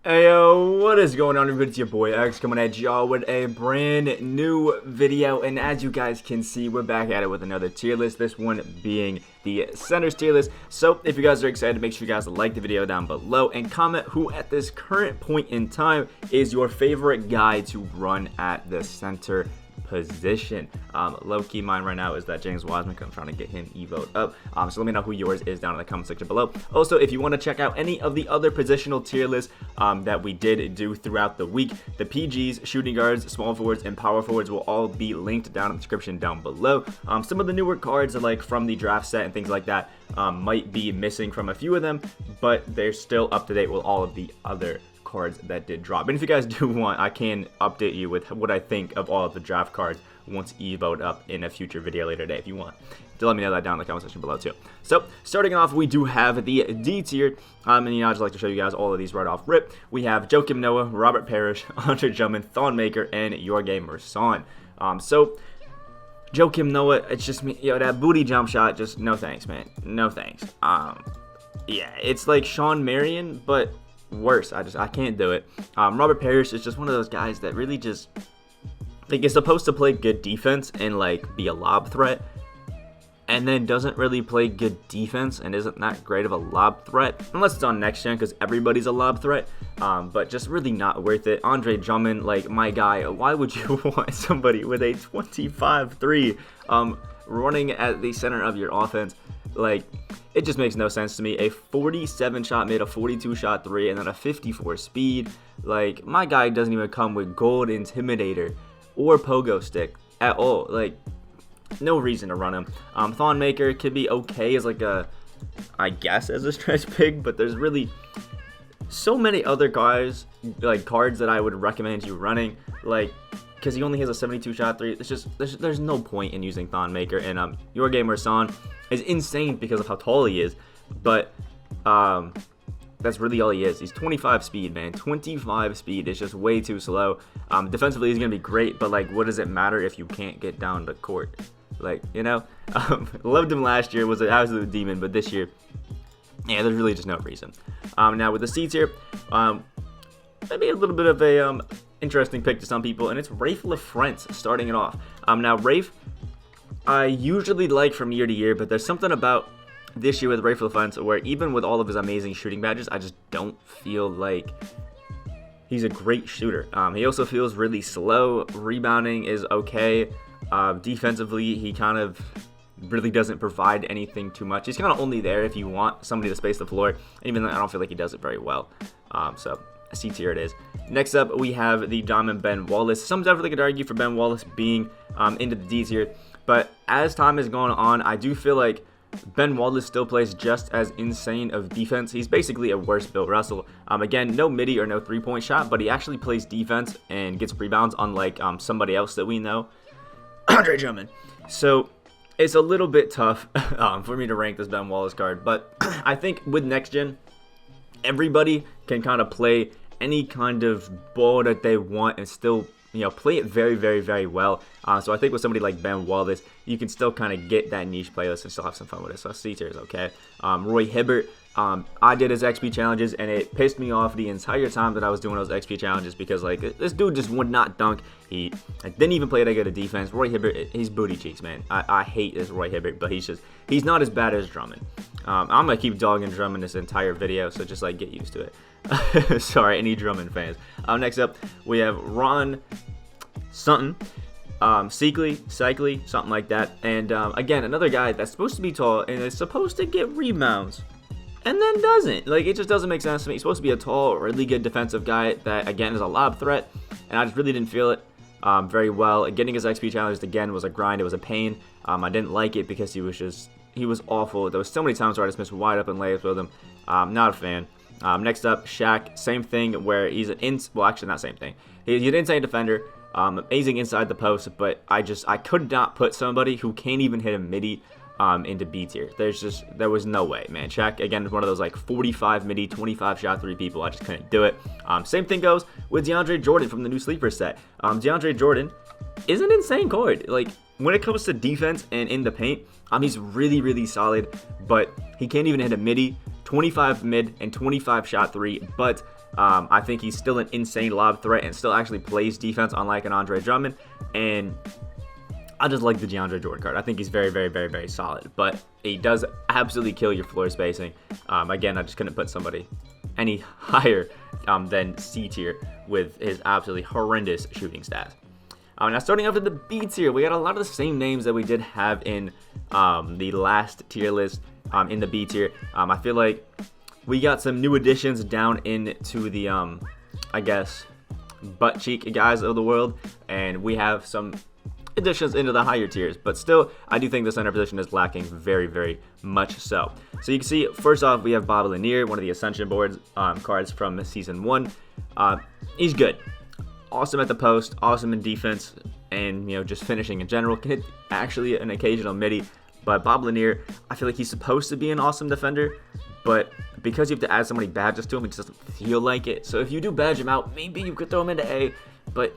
Hey yo, what is going on everybody? It's your boy X coming at y'all with a brand new video, and as you guys can see, we're back at it with another tier list, this one being the centers tier list. So if you guys are excited, make sure you guys like the video down below and comment who at this current point in time is your favorite guy to run at the center position. Low-key mine right now is that James Wiseman, because I'm trying to get him evoed up. So let me know who yours is down in the comment section below. Also, if you want to check out any of the other positional tier lists that we did do throughout the week, the PGs, shooting guards, small forwards, and power forwards will all be linked down in the description down below. Some of the newer cards, like from the draft set and things like that, might be missing from a few of them, but they're still up to date with all of the other cards that did drop. And if you guys do want, I can update you with what I think of all of the draft cards once evoed up in a future video later today if you want. To let me know that down in the comment section below too. So starting off, we do have the D tier, and I'd just like to show you guys all of these right off rip. We have Joakim Noah, Robert Parrish, Andre Drummond, Thon Maker, and Jorge Merson. So Joakim Noah, it's just me, that booty jump shot, just no thanks, man, no thanks. Yeah, it's like Sean Marion, but worse. I can't do it. Robert Parrish is just one of those guys that really just, like, is supposed to play good defense and like be a lob threat, and then doesn't really play good defense and isn't that great of a lob threat unless it's on next gen, because everybody's a lob threat. But just really not worth it. Andre Drummond, like, my guy, why would you want somebody with a 25-3 running at the center of your offense? Like, it just makes no sense to me. A 47 shot mid, a 42 shot 3, and then a 54 speed. Like, my guy doesn't even come with gold intimidator or pogo stick at all. Like, no reason to run him. Thon Maker could be okay as like a, I guess, as a stretch pig, but there's really so many other guys, like cards, that I would recommend you running, like, because he only has a 72 shot 3. It's just, there's no point in using Thon Maker. And Jorge Merson is insane because of how tall he is, but that's really all he is. He's 25 speed, man. 25 speed is just way too slow. Defensively, he's gonna be great, but like, what does it matter if you can't get down the court? Like, loved him last year, was an absolute demon, but this year, yeah, there's really just no reason. Now with the C tier, maybe a little bit of a interesting pick to some people, and it's Rafe LaFrentz starting it off. Now Rafe, I usually like from year to year, but there's something about this year with Rafe LaFrentz where even with all of his amazing shooting badges, I just don't feel like he's a great shooter. He also feels really slow. Rebounding is okay. Defensively, he kind of really doesn't provide anything too much. He's kind of only there if you want somebody to space the floor, even though I don't feel like he does it very well. So C tier it is. Next up, we have the Diamond Ben Wallace. Some definitely could argue for Ben Wallace being into the D tier, but as time has gone on, I do feel like Ben Wallace still plays just as insane of defense. He's basically a worse Bill Russell. Again, no midi or no three-point shot, but he actually plays defense and gets rebounds, unlike somebody else that we know, Andre Drummond. So it's a little bit tough for me to rank this Ben Wallace card, but I think with next gen, everybody can kind of play any kind of ball that they want and still, play it very, very, very well. So I think with somebody like Ben Wallace, you can still kind of get that niche playlist and still have some fun with it. So C tier is okay. Roy Hibbert, I did his XP challenges, and it pissed me off the entire time that I was doing those XP challenges because, like, this dude just would not dunk. He didn't even play that good of defense. Roy Hibbert, he's booty cheeks, man. I hate this Roy Hibbert, but he's not as bad as Drummond. I'm going to keep dogging Drummond this entire video, so just, like, get used to it. Sorry, any Drummond fans. Next up, we have Ron something. Cycly, something like that. And again, another guy that's supposed to be tall and is supposed to get rebounds, and then doesn't. Like, it just doesn't make sense to me. He's supposed to be a tall, really good defensive guy that, again, is a lob threat, and I just really didn't feel it very well. Getting his XP challenged again was a grind. It was a pain. I didn't like it because he was awful. There was so many times where I just missed wide open layups with him. Not a fan. Next up, Shaq, same thing where he's well, actually not same thing. He's an insane defender, amazing inside the post, but I could not put somebody who can't even hit a midi into B tier. There was no way, man. Shaq, again, is one of those like 45 midi, 25 shot 3 people. I just couldn't do it. Same thing goes with DeAndre Jordan from the new sleeper set. DeAndre Jordan is an insane card. Like, when it comes to defense and in the paint, he's really, really solid, but he can't even hit a midi, 25 mid and 25 shot 3, but I think he's still an insane lob threat and still actually plays defense, unlike an Andre Drummond. And I just like the DeAndre Jordan card. I think he's very, very, very, very solid. But he does absolutely kill your floor spacing. Again, I just couldn't put somebody any higher than C tier with his absolutely horrendous shooting stats. Now, starting off with the B tier, we got a lot of the same names that we did have in the last tier list in the B tier. I feel like we got some new additions down into the, I guess, butt cheek guys of the world, and we have some additions into the higher tiers, but still, I do think the center position is lacking very, very much so. So you can see, first off, we have Bob Lanier, one of the Ascension boards cards from Season 1. He's good. Awesome at the post, awesome in defense, and, just finishing in general. Can hit actually an occasional midi, but Bob Lanier, I feel like he's supposed to be an awesome defender, but because you have to add so many badges to him, it just doesn't feel like it. So if you do badge him out, maybe you could throw him into A, but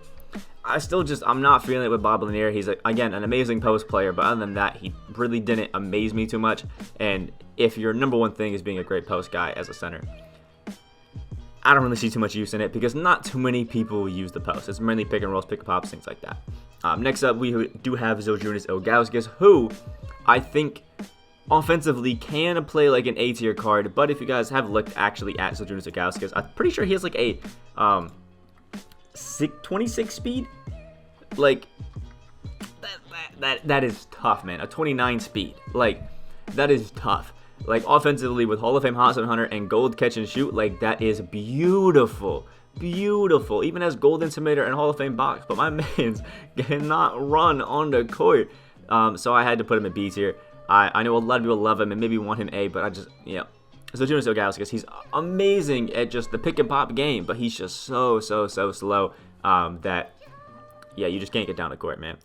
I'm not feeling it with Bob Lanier. He's, again, an amazing post player, but other than that, he really didn't amaze me too much. And if your number one thing is being a great post guy as a center, I don't really see too much use in it because not too many people use the post. It's mainly pick and rolls, pick and pops, things like that. Next up, we do have Zydrunas Ilgauskas, who I think offensively can play like an A tier card, but if you guys have looked actually at Zydrunas Ilgauskas, I'm pretty sure he has like a 26 speed. Like that is tough, man. A 29 speed, like that is tough. Like offensively with Hall of Fame Hot Zone Hunter and Gold Catch and Shoot, like that is beautiful. Beautiful, even as Gold Intimidator and Hall of Fame box, but my man's cannot run on the court. So I had to put him at B tier. I know a lot of people love him and maybe want him A, but I just, So Jonas Ilgauskas, he's amazing at just the pick and pop game, but he's just so slow that, you just can't get down the court, man.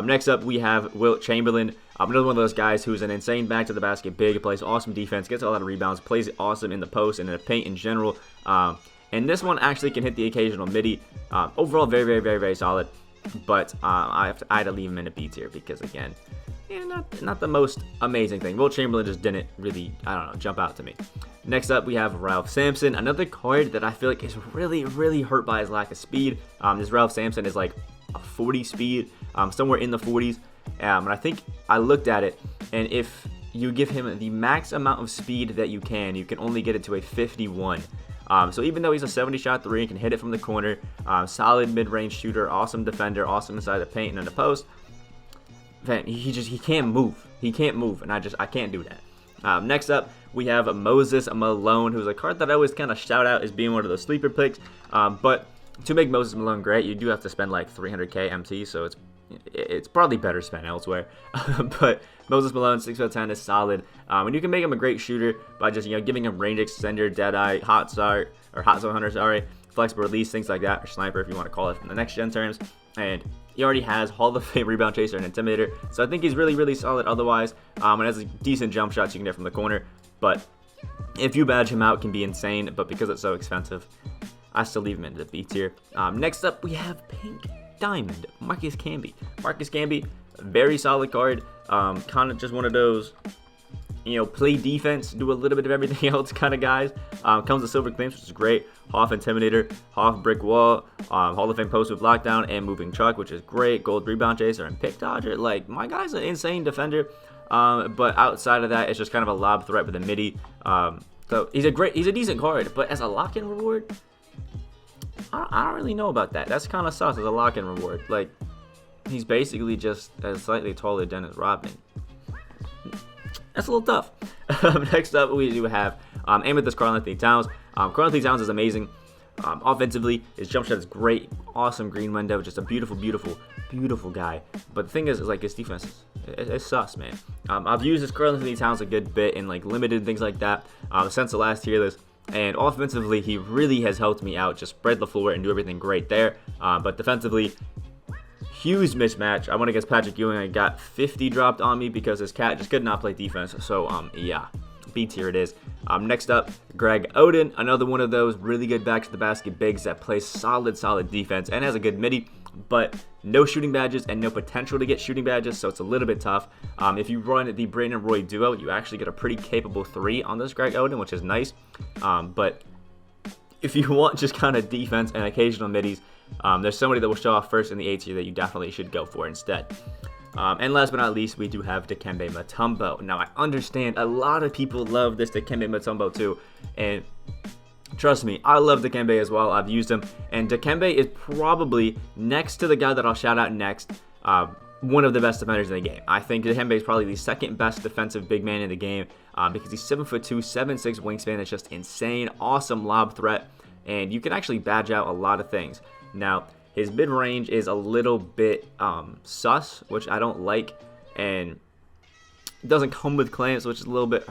Next up, we have Wilt Chamberlain, another one of those guys who's an insane back to the basket big, plays awesome defense, gets a lot of rebounds, plays awesome in the post and in the paint in general. And this one actually can hit the occasional midi. Overall, very, very, very, very solid. But I had to leave him in a B tier because, again, not the most amazing thing. Wilt Chamberlain just didn't really, jump out to me. Next up, we have Ralph Sampson, another card that I feel like is really, really hurt by his lack of speed. This Ralph Sampson is like a 40 speed, somewhere in the 40s. And I think I looked at it, and if you give him the max amount of speed that you can only get it to a 51. So even though he's a 70-shot three and can hit it from the corner, solid mid-range shooter, awesome defender, awesome inside the paint and in the post, man, he can't move. He can't move, and I can't do that. Next up, we have Moses Malone, who's a card that I always kind of shout out as being one of those sleeper picks. But to make Moses Malone great, you do have to spend like 300k MT, so it's probably better spent elsewhere. But Moses Malone, 6'10", is solid. And you can make him a great shooter by just giving him range extender, deadeye, hot zone hunter, flexible release, things like that, or sniper if you want to call it from the next gen terms. And he already has Hall of Fame rebound chaser and intimidator, so I think he's really, really solid otherwise. And has decent jump shots you can get from the corner. But if you badge him out, it can be insane. But because it's so expensive, I still leave him into the B tier. Next up, we have Pink Diamond, Marcus Camby. Marcus Camby, very solid card. Kind of just one of those, play defense, do a little bit of everything else kind of guys. Comes with Silver Claims, which is great. Hoff Intimidator, Hoff Brick Wall, Hall of Fame Post with Lockdown, and Moving Truck, which is great. Gold Rebound Chaser and Pick Dodger. Like, my guy's an insane defender. But outside of that, it's just kind of a lob threat with a midi. So he's a decent card, but as a lock-in reward, I don't really know about that. That's kind of sus as a lock-in reward. Like, he's basically just as slightly taller than Dennis Rodman. That's a little tough. Next up, we do have Amethyst Karl-Anthony Towns. Karl-Anthony Towns is amazing. Offensively, his jump shot is great. Awesome green window. Just a beautiful, beautiful, beautiful guy. But the thing is like his defense it's sus, man. I've used this Karl-Anthony Towns a good bit in like limited things like that since the last tier list. And offensively, he really has helped me out. Just spread the floor and do everything great there. But defensively, huge mismatch. I went against Patrick Ewing. I got 50 dropped on me because his cat just could not play defense. So, yeah, B tier it is. Next up, Greg Oden. Another one of those really good back to the basket bigs that plays solid defense and has a good midi. But no shooting badges and no potential to get shooting badges, so it's a little bit tough. If you run the Brandon Roy duo, you actually get a pretty capable 3 on this Greg Oden, which is nice. But if you want just kind of defense and occasional middies, there's somebody that will show off first in the A tier that you definitely should go for instead. And last but not least, we do have Dikembe Mutombo. Now, I understand a lot of people love this Dikembe Mutombo too, and trust me, I love Dikembe as well. I've used him, and Dikembe is probably, next to the guy that I'll shout out next, one of the best defenders in the game. I think Dikembe is probably the second best defensive big man in the game because he's 7'2", 7'6" wingspan. It's just insane, awesome lob threat, and you can actually badge out a lot of things. Now, his mid-range is a little bit sus, which I don't like, and it doesn't come with clamps, which is a little bit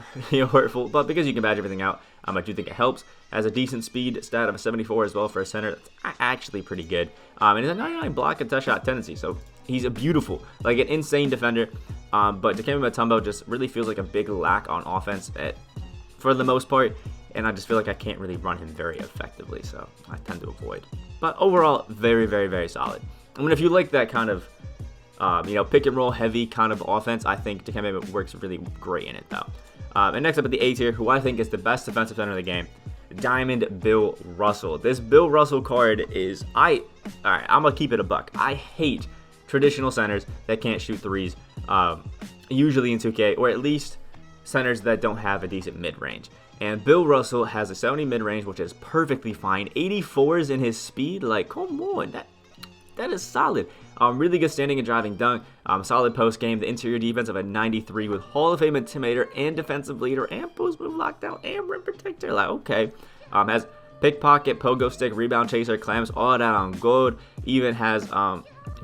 hurtful, but because you can badge everything out, I do think it helps. Has a decent speed stat of a 74 as well for a center. That's actually pretty good. And he's a 99 block and touch shot tendency, so he's a beautiful, like an insane defender. But Dikembe Mutombo just really feels like a big lack on offense for the most part, and I just feel like I can't really run him very effectively, so I tend to avoid. But overall, very, very, very solid. I mean, if you like that kind of, pick and roll heavy kind of offense, I think Dikembe works really great in it, though. And next up at the A tier, who I think is the best defensive center in the game, Diamond Bill Russell. This Bill Russell card is, alright, I'm going to keep it a buck. I hate traditional centers that can't shoot threes, usually in 2K, or at least centers that don't have a decent mid-range. And Bill Russell has a 70 mid-range, which is perfectly fine. 84s in his speed, like, come on, that is solid. Really good standing and driving dunk. Solid post game. The interior defense of a 93 with Hall of Fame intimidator and defensive leader and post move lockdown and rim protector. Like, okay. Has pickpocket, pogo stick, rebound chaser, clamps, all that on gold. Even has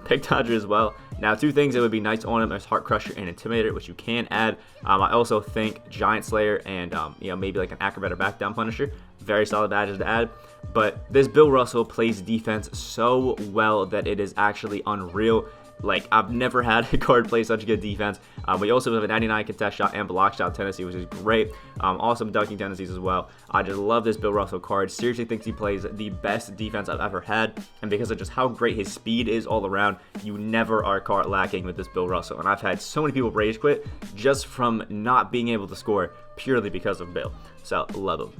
pick dodger as well. Now, two things that would be nice on him is Heart Crusher and Intimidator, which you can add. I also think Giant Slayer and maybe like an Acrobat or Back Down Punisher. Very solid badges to add. But this Bill Russell plays defense so well that it is actually unreal. Like, I've never had a card play such good defense. We also have a 99 contest shot and block shot tendency, which is great. Awesome dunking tendencies as well. I just love this Bill Russell card. Seriously thinks he plays the best defense I've ever had. And because of just how great his speed is all around, you never are caught lacking with this Bill Russell. And I've had so many people rage quit just from not being able to score purely because of Bill. So, love him.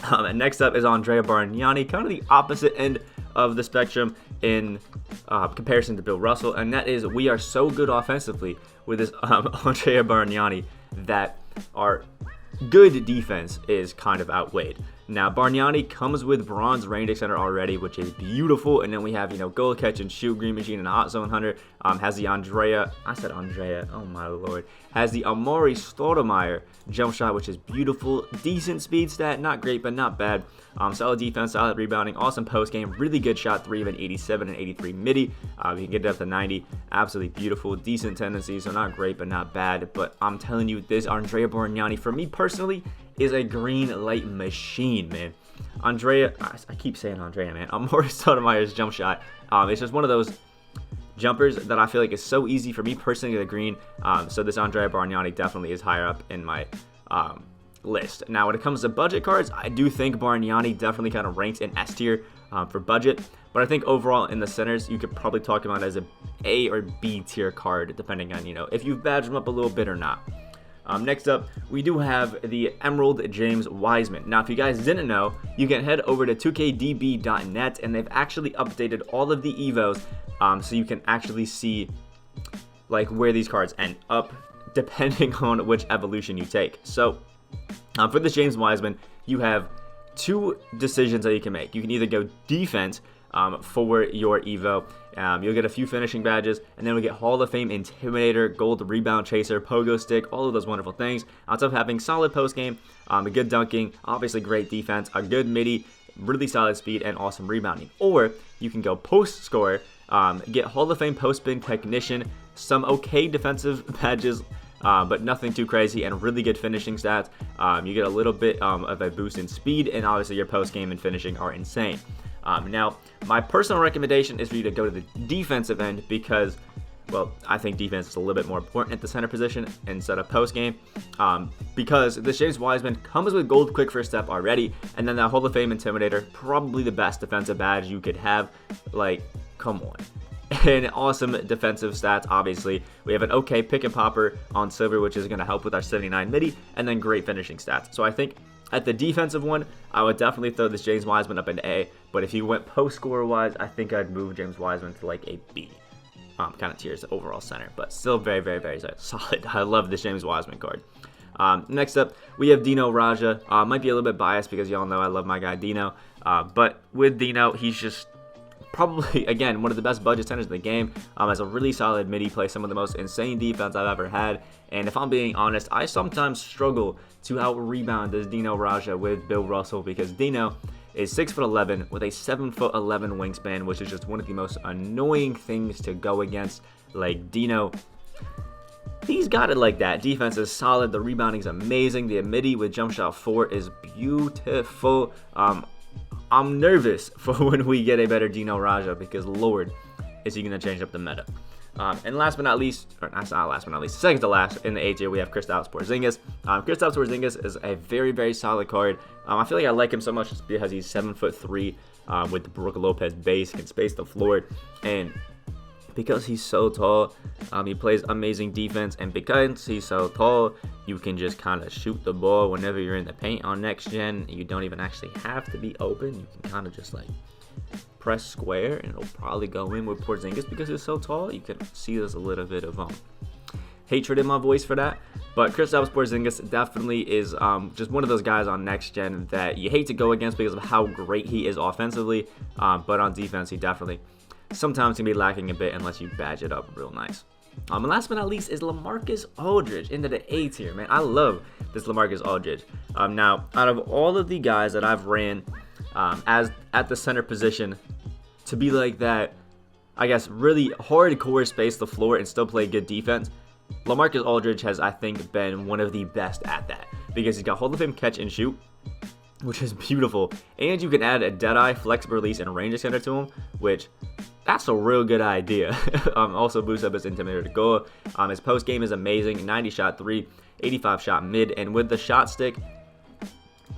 And next up is Andrea Bargnani, kind of the opposite end of the spectrum in comparison to Bill Russell, and that is we are so good offensively with this Andrea Bargnani that our good defense is kind of outweighed. Now, Bargnani comes with bronze range extender already, which is beautiful, and then we have, goal catch and shoot, green machine, and hot zone hunter. Has the oh my lord, has the Amari Stoudemire jump shot, which is beautiful, decent speed stat, not great, but not bad. Solid defense, solid rebounding, awesome post game, really good shot, 3 of an 87 and 83 midi. You can get it up to 90, absolutely beautiful, decent tendency, so not great, but not bad. But I'm telling you, this Andrea Bargnani, for me personally, is a green light machine, man. Andrea, I keep saying Andrea, man. Amari Stoudemire's jump shot. It's just one of those jumpers that I feel like is so easy for me personally to get green. So this Andrea Bargnani definitely is higher up in my list. Now, when it comes to budget cards, I do think Bargnani definitely kind of ranks in S tier for budget. But I think overall in the centers, you could probably talk about it as a A or B tier card, depending on, if you've badged them up a little bit or not. Next up, we do have the Emerald James Wiseman. Now, if you guys didn't know, you can head over to 2kdb.net, and they've actually updated all of the evos, so you can actually see like where these cards end up, depending on which evolution you take. So, for this James Wiseman, you have two decisions that you can make. You can either go defense for your Evo. You'll get a few finishing badges, and then we get Hall of Fame Intimidator, Gold Rebound Chaser, Pogo Stick, all of those wonderful things. On top of having solid post game, a good dunking, obviously great defense, a good midi, really solid speed, and awesome rebounding. Or you can go post score, get Hall of Fame Post Spin Technician, some okay defensive badges, but nothing too crazy, and really good finishing stats. You get a little bit of a boost in speed, and obviously your post game and finishing are insane. Now, my personal recommendation is for you to go to the defensive end because, well, I think defense is a little bit more important at the center position instead of post game. Because this James Wiseman comes with gold quick first step already, and then that Hall of Fame Intimidator, probably the best defensive badge you could have. Like, come on. And awesome defensive stats, obviously. We have an okay pick and popper on silver, which is going to help with our 79 midi, and then great finishing stats. So I think At the defensive one, I would definitely throw this James Wiseman up in A, but if you went post scorer wise, I think I'd move James Wiseman to like a B kind of tier as the overall center, but still very, very, very solid. I love this James Wiseman card. Next up, we have Dino Raja. Might be a little bit biased because y'all know I love my guy Dino, but with Dino, he's just probably, again, one of the best budget centers in the game. Has a really solid mid. He plays some of the most insane defense I've ever had. And if I'm being honest, I sometimes struggle to out-rebound this Dino Raja with Bill Russell because Dino is 6'11" with a 7'11" wingspan, which is just one of the most annoying things to go against. Like, Dino, he's got it like that. Defense is solid. The rebounding is amazing. The midi with jump shot 4 is beautiful. I'm nervous for when we get a better Dino Raja because, Lord, is he going to change up the meta. And last but not least, or not last but not least, second to last in the A tier, we have Kristaps Porzingis. Kristaps Porzingis is a very, very solid card. I feel like I like him so much just because he's 7'3" with the Brook Lopez base, can space the floor, and because he's so tall, he plays amazing defense, and because he's so tall, you can just kind of shoot the ball whenever you're in the paint on next gen. You don't even actually have to be open. You can kind of just like press square and it'll probably go in with Porzingis because he's so tall. You can see there's a little bit of hatred in my voice for that, but Kristaps Porzingis definitely is just one of those guys on next gen that you hate to go against because of how great he is offensively, but on defense he definitely sometimes can be lacking a bit unless you badge it up real nice. And last but not least is LaMarcus Aldridge into the A tier, man. I love this LaMarcus Aldridge. Now, out of all of the guys that I've ran as at the center position to be like that, I guess, really hardcore space the floor and still play good defense, LaMarcus Aldridge has, I think, been one of the best at that because he's got Hall of Fame catch and shoot, which is beautiful, and you can add a Deadeye, flexible release, and range extender to him, which that's a real good idea. Also boosts up his intimidator to goal. His post game is amazing. 90 shot 3, 85 shot mid, and with the shot stick,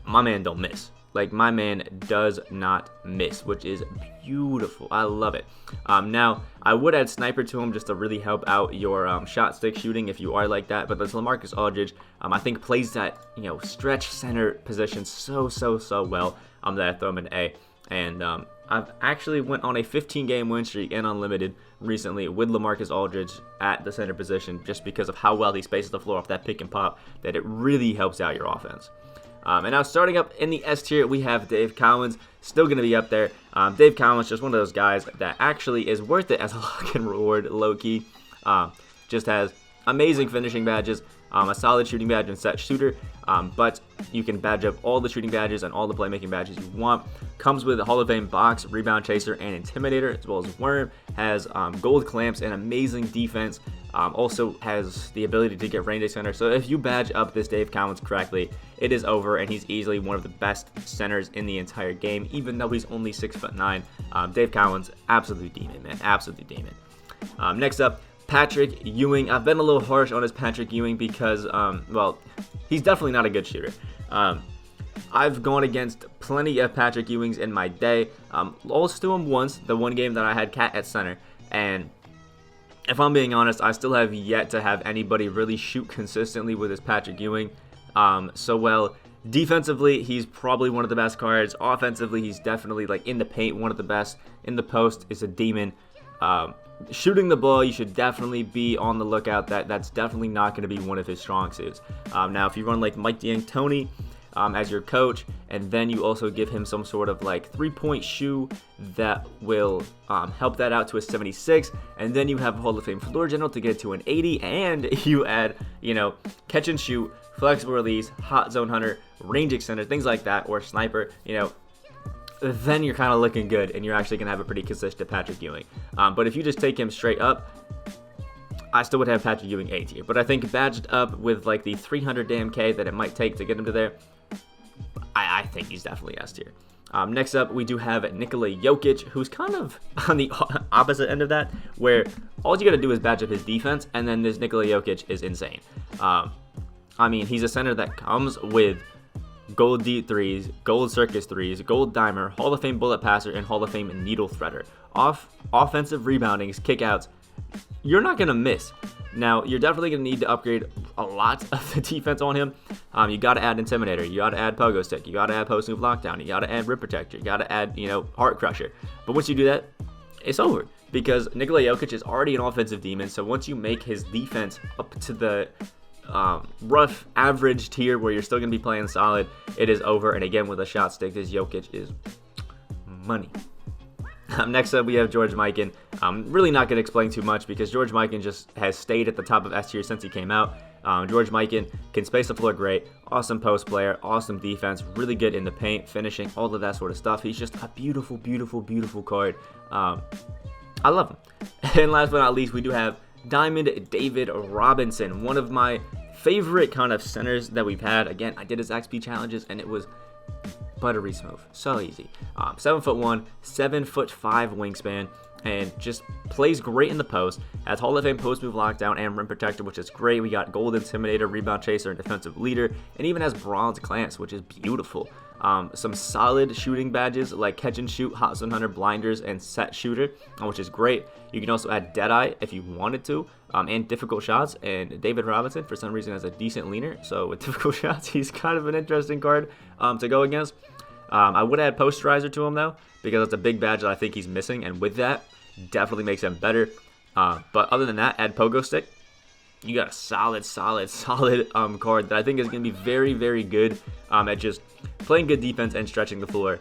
my man don't miss. Like, my man does not miss, which is beautiful. I love it. Now, I would add sniper to him just to really help out your shot stick shooting if you are like that. But this LaMarcus Aldridge, I think plays that, stretch center position so well that I throw him in A. And I've actually went on a 15-game win streak in Unlimited recently with LaMarcus Aldridge at the center position just because of how well he spaces the floor off that pick and pop, that it really helps out your offense. And now starting up in the S tier, we have Dave Cowens, still going to be up there. Dave Cowens, just one of those guys that actually is worth it as a lock and reward, low-key. Just has amazing finishing badges, a solid shooting badge and set shooter, but you can badge up all the shooting badges and all the playmaking badges you want. Comes with a Hall of Fame box, rebound chaser, and intimidator, as well as worm. Has gold clamps and amazing defense. Also has the ability to get range extender. So if you badge up this Dave Cowens correctly, it is over, and he's easily one of the best centers in the entire game, even though he's only 6'9". Dave Cowens, absolute demon, man, absolutely demon. Next up, Patrick Ewing. I've been a little harsh on his Patrick Ewing because, well, he's definitely not a good shooter. I've gone against plenty of Patrick Ewings in my day. Lost to him once, the one game that I had Cat at center, and if I'm being honest, I still have yet to have anybody really shoot consistently with his Patrick Ewing. Well, defensively, he's probably one of the best cards. Offensively, he's definitely, like, in the paint, one of the best. In the post, is a demon. Shooting the ball, you should definitely be on the lookout. That's definitely not going to be one of his strong suits. Now, if you run, like, Mike D'Antoni as your coach, and then you also give him some sort of like 3-point shoe that will help that out to a 76, and then you have Hall of Fame floor general to get to an 80, and you add, catch and shoot, flexible release, hot zone hunter, range extender, things like that, or sniper, then you're kind of looking good, and you're actually going to have a pretty consistent Patrick Ewing. But if you just take him straight up, I still would have Patrick Ewing A tier. But I think badged up with like the 300 damn K that it might take to get him to there, I think he's definitely S tier. Next up, we do have Nikola Jokic, who's kind of on the opposite end of that, where all you got to do is badge up his defense, and then this Nikola Jokic is insane. I mean, he's a center that comes with gold deep threes, gold circus threes, gold dimer, Hall of Fame bullet passer, and Hall of Fame needle threader. Offensive reboundings, kickouts, you're not going to miss. Now, you're definitely going to need to upgrade a lot of the defense on him. You got to add Intimidator. You got to add Pogo Stick. You got to add Post Move Lockdown. You got to add Rim Protector. You got to add, Heart Crusher. But once you do that, it's over. Because Nikola Jokic is already an offensive demon. So once you make his defense up to the rough average tier where you're still going to be playing solid, it is over. And again, with a shot stick, this Jokic is money. Next up, we have George Mikan. I'm really not going to explain too much because George Mikan just has stayed at the top of S tier since he came out. George Mikan can space the floor great, awesome post player, awesome defense, really good in the paint, finishing, all of that sort of stuff. He's just a beautiful, beautiful, beautiful card. I love him. And last but not least, we do have Diamond David Robinson, one of my favorite kind of centers that we've had. Again, I did his XP challenges and it was buttery smooth, so easy. 7'1", 7'5" wingspan, and just plays great in the post. Has Hall of Fame post move lockdown and rim protector, which is great. We got gold intimidator, rebound chaser, and defensive leader, and even has bronze glance, which is beautiful. Some solid shooting badges like catch and shoot, hot zone hunter, blinders, and set shooter, which is great. You can also add Deadeye if you wanted to, and difficult shots. And David Robinson, for some reason, has a decent leaner. So with difficult shots, he's kind of an interesting card to go against. I would add posterizer to him though, because that's a big badge that I think he's missing, and with that, definitely makes him better. But other than that, add Pogo Stick. You got a solid card that I think is going to be very, very good at just playing good defense and stretching the floor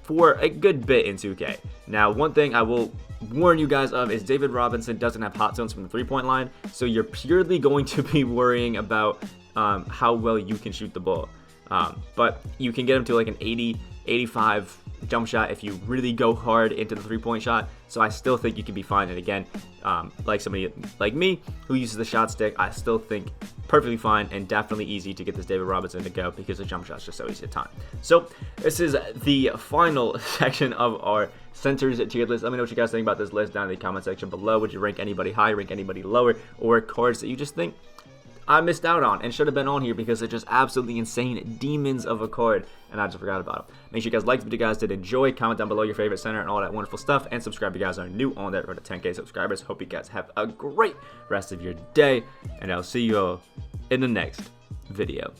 for a good bit in 2K. Now, one thing I will warn you guys of is David Robinson doesn't have hot zones from the three-point line, so you're purely going to be worrying about how well you can shoot the ball. But you can get him to like an 80, 85 jump shot if you really go hard into the three-point shot. So I still think you can be fine. And again, like somebody like me who uses the shot stick, I still think perfectly fine and definitely easy to get this David Robinson to go because the jump shot's just so easy to time. So this is the final section of our centers tier list. Let me know what you guys think about this list down in the comment section below. Would you rank anybody high, rank anybody lower, or cards that you just think I missed out on and should have been on here because they're just absolutely insane demons of a card and I just forgot about them. Make sure you guys like the video, guys did enjoy. Comment down below your favorite center and all that wonderful stuff, and subscribe if you guys are new on that road to 10K subscribers. Hope you guys have a great rest of your day, and I'll see you all in the next video.